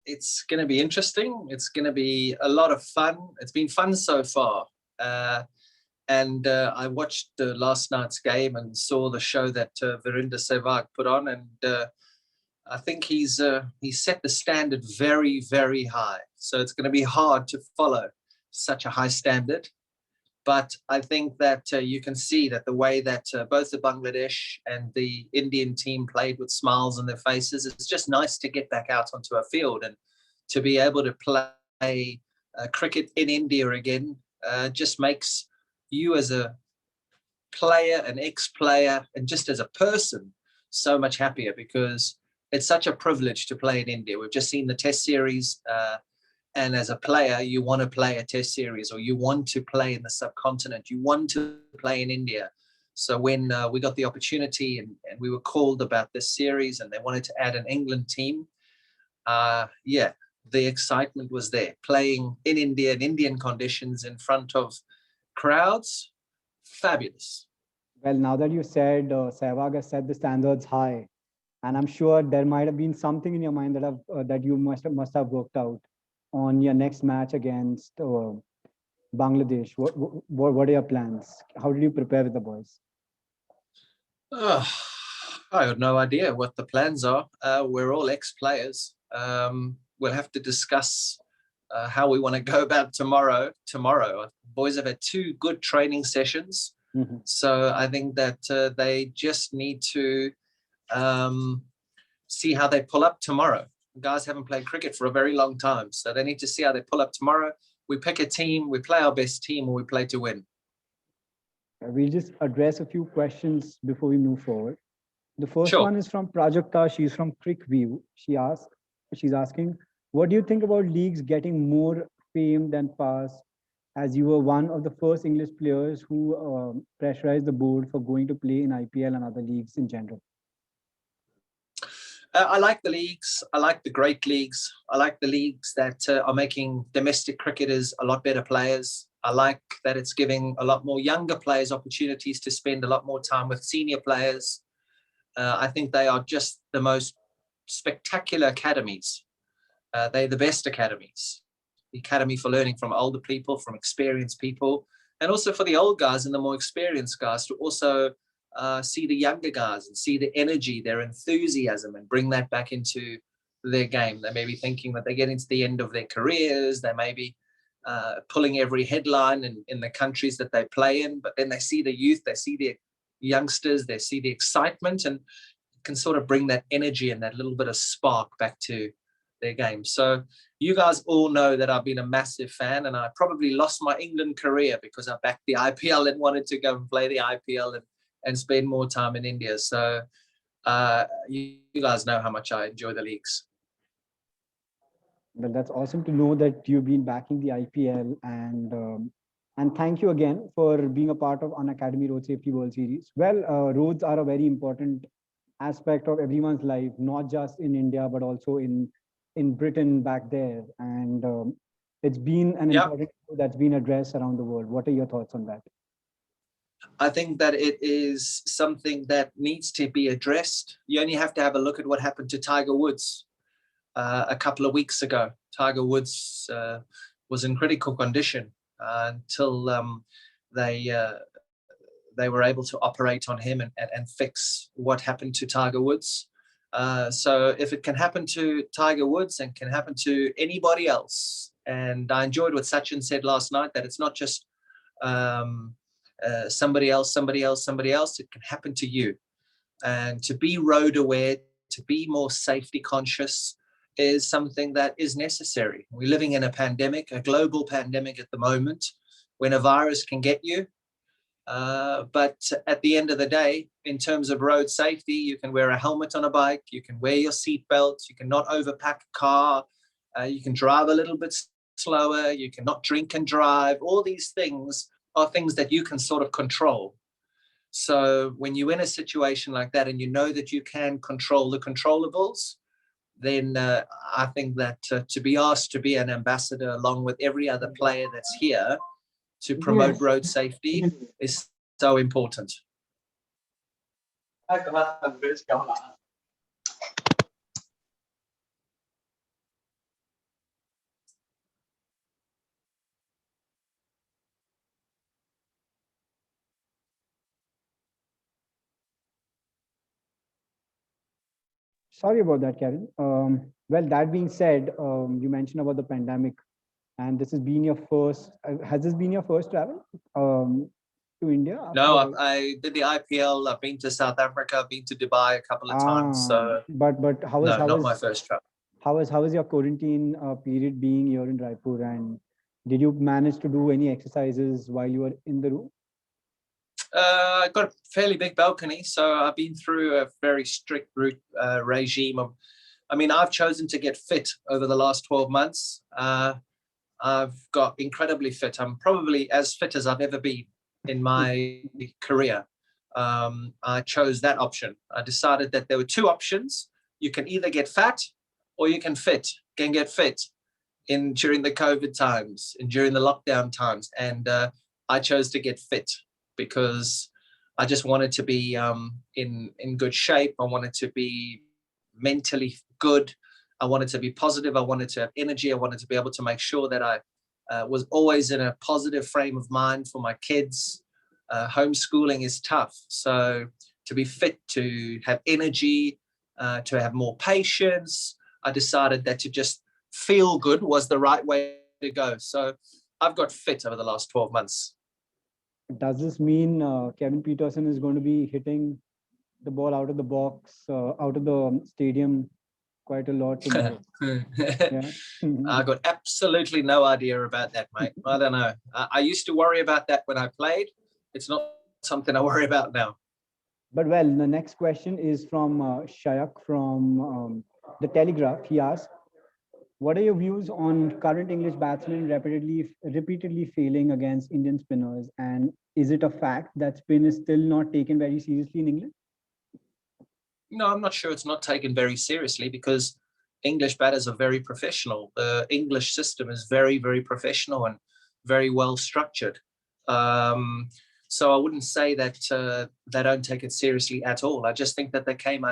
it's going to be interesting. It's going to be a lot of fun. It's been fun so far. And I watched last night's game and saw the show that Virender Sehwag put on, and I think he's set the standard very, very high. So it's going to be hard to follow such a high standard. But I think that you can see that the way that both the Bangladesh and the Indian team played with smiles on their faces, it's just nice to get back out onto a field and to be able to play cricket in India again. Just makes you as a player, an ex-player, and just as a person so much happier, because it's such a privilege to play in India. We've just seen the Test series. And as a player, you want to play a Test series, or you want to play in the subcontinent. You want to play in India. So when we got the opportunity and we were called about this series and they wanted to add an England team, yeah, the excitement was there. Playing in India, in Indian conditions, in front of crowds, fabulous. Well, now that you said Sehwag has set the standards high, and I'm sure there might have been something in your mind that you must have worked out on your next match against Bangladesh. What are your plans? How did you prepare with the boys? I have no idea what the plans are. We're all ex-players. We'll have to discuss how we want to go about tomorrow. Boys have had 2 good training sessions. Mm-hmm. So I think that they just need to see how they pull up tomorrow. Guys haven't played cricket for a very long time, so they need to see how they pull up tomorrow. We pick a team, we play our best team, and we play to win. We'll just address a few questions before we move forward. The first one is from Prajakta. She's from CricView. She's asking, what do you think about leagues getting more fame than past, as you were one of the first English players who pressurized the board for going to play in IPL and other leagues in general? I like the leagues. I like the great leagues. I like the leagues that are making domestic cricketers a lot better players. I like that it's giving a lot more younger players opportunities to spend a lot more time with senior players. I think they are just the most spectacular academies. They're the best academies. The academy for learning from older people, from experienced people, and also for the old guys and the more experienced guys to also see the younger guys and see the energy, their enthusiasm, and bring that back into their game. They may be thinking that they're getting to the end of their careers. They may be pulling every headline in the countries that they play in, but then they see the youth, they see the youngsters, they see the excitement, and can sort of bring that energy and that little bit of spark back to their game. So you guys all know that I've been a massive fan, and I probably lost my England career because I backed the IPL and wanted to go and play the IPL and spend more time in India. So you guys know how much I enjoy the leagues. Well, that's awesome to know that you've been backing the IPL, and thank you again for being a part of Unacademy Road Safety World Series. Well, roads are a very important aspect of everyone's life, not just in India, but also in Britain back there. And it's been an important issue that's been addressed around the world. What are your thoughts on that? I think that it is something that needs to be addressed. You only have to have a look at what happened to Tiger Woods a couple of weeks ago. Tiger Woods was in critical condition until they were able to operate on him and fix what happened to Tiger Woods. So if it can happen to Tiger Woods and can happen to anybody else, and I enjoyed what Sachin said last night, that it's not just somebody else, it can happen to you. And to be road aware, to be more safety conscious is something that is necessary. We're living in a pandemic, a global pandemic at the moment, when a virus can get you. But at the end of the day, in terms of road safety, you can wear a helmet on a bike, you can wear your seatbelt, you can not overpack a car, you can drive a little bit slower, you can not drink and drive. All these things are things that you can sort of control. So when you're in a situation like that and you know that you can control the controllables, then I think that to be asked to be an ambassador along with every other player that's here to promote road safety is so important. Sorry about that, Kevin. Well, that being said, you mentioned about the pandemic, and this has been your first. Has this been your first travel to India No, after? I did the IPL. I've been to South Africa. I've been to Dubai a couple of times. Ah, So but no, not my first travel. how was your quarantine period being here in Raipur, and did you manage to do any exercises while you were in the room? I got a fairly big balcony, so I've been through a very strict route regime. I mean, I've chosen to get fit over the last 12 months. I've got incredibly fit. I'm probably as fit as I've ever been in my career. I chose that option. I decided that there were two options. You can either get fat or you can get fit in during the COVID times and during the lockdown times. And I chose to get fit because I just wanted to be in good shape. I wanted to be mentally good. I wanted to be positive. I wanted to have energy. I wanted to be able to make sure that I was always in a positive frame of mind for my kids. Homeschooling is tough. So to be fit, to have energy, to have more patience, I decided that to just feel good was the right way to go. So I've got fit over the last 12 months. Does this mean Kevin Pietersen is going to be hitting the ball out of the box, out of the stadium quite a lot tomorrow? Yeah. I got absolutely no idea about that, mate. I don't know. I used to worry about that when I played. It's not something I worry about now. But well, the next question is from Shayak from the Telegraph. He asked, "What are your views on current English batsmen repeatedly failing against Indian spinners? And is it a fact that spin is still not taken very seriously in England?" No, I'm not sure it's not taken very seriously because English batters are very professional. The English system is very, very professional and very well structured. So I wouldn't say that they don't take it seriously at all. I just think that they came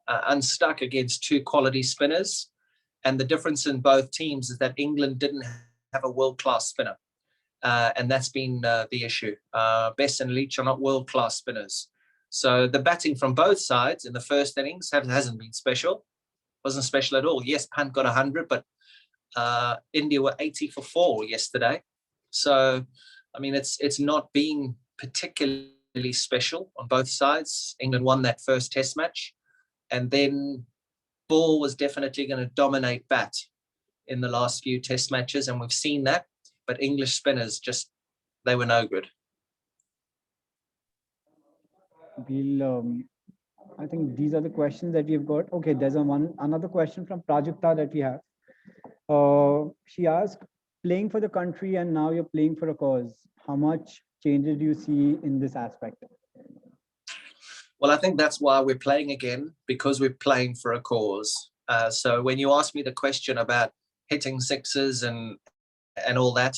unstuck against two quality spinners. And the difference in both teams is that England didn't have a world-class spinner. And that's been the issue. Bess and Leach are not world-class spinners. So the batting from both sides in the first innings hasn't been special. Wasn't special at all. Yes, Pant got 100, but India were 80 for 4 yesterday. So, I mean, it's not being particularly special on both sides. England won that first test match. And then ball was definitely going to dominate bat in the last few test matches. And we've seen that. But English spinners they were no good. We'll I think these are the questions that we've got. Okay, there's another question from Prajakta that we have. She asked, playing for the country and now you're playing for a cause. How much changes do you see in this aspect? Well, I think that's why we're playing again, because we're playing for a cause. So when you ask me the question about hitting sixes and all that,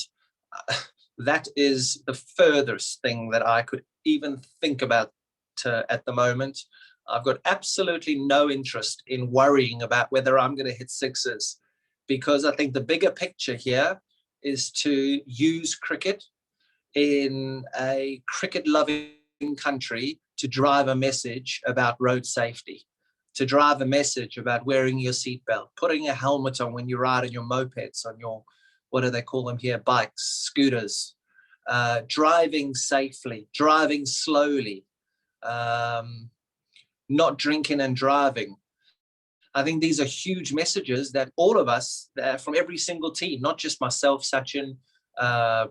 that is the furthest thing that I could even think about at the moment. I've got absolutely no interest in worrying about whether I'm going to hit sixes, because I think the bigger picture here is to use cricket in a cricket-loving country to drive a message about road safety, to drive a message about wearing your seatbelt, putting a helmet on when you ride on your mopeds, on your, what do they call them here, bikes, scooters, driving safely, driving slowly, not drinking and driving. I think these are huge messages that all of us from every single team, not just myself, Sachin,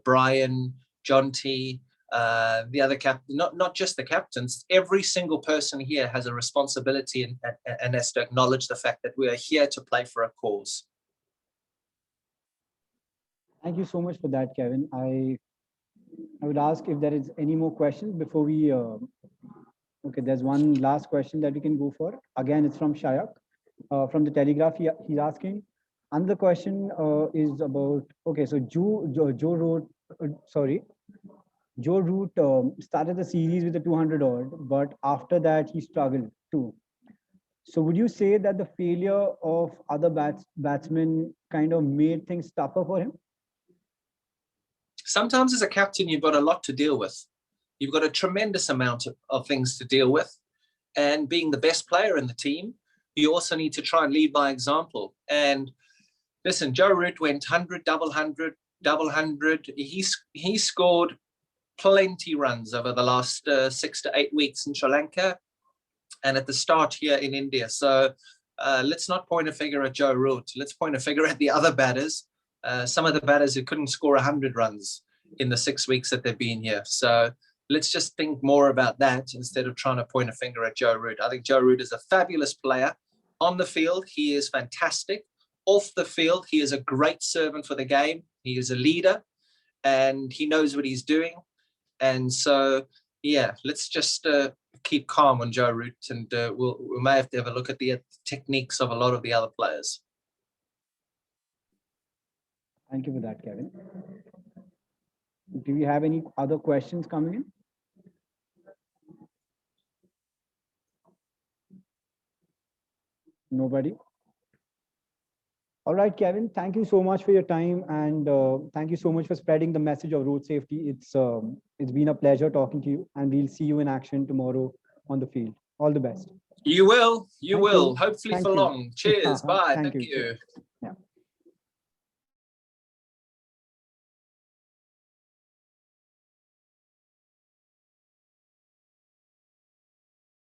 Brian, John T, the other captain, not just the captains, every single person here has a responsibility and has to acknowledge the fact that we are here to play for a cause. Thank you so much for that, Kevin. I would ask if there is any more questions before we. Okay, there's one last question that we can go for. Again, it's from Shayak from the Telegraph. He's asking. Another question is about. Okay, so Joe wrote. Joe Root started the series with a 200 odd, but after that he struggled too. So would you say that the failure of other batsmen kind of made things tougher for him? Sometimes as a captain, you've got a lot to deal with. You've got a tremendous amount of things to deal with. And being the best player in the team, you also need to try and lead by example. And listen, Joe Root went 100, double 100, double 100. He scored plenty runs over the last 6 to 8 weeks in Sri Lanka and at the start here in India. So let's not point a finger at Joe Root. Let's point a finger at the other batters. Some of the batters who couldn't score 100 runs in the 6 weeks that they've been here. So let's just think more about that instead of trying to point a finger at Joe Root. I think Joe Root is a fabulous player. On the field, he is fantastic. Off the field, he is a great servant for the game. He is a leader and he knows what he's doing. And so, yeah, let's just keep calm on Joe Root, and we may have to have a look at the techniques of a lot of the other players. Thank you for that, Kevin. Do you have any other questions coming in? Nobody? All right, Kevin, thank you so much for your time, and thank you so much for spreading the message of road safety. It's been a pleasure talking to you, and we'll see you in action tomorrow on the field. All the best. You will. Thank you. Hopefully Thank for you. long. Cheers. Bye. Thank Thank you. you. Yeah.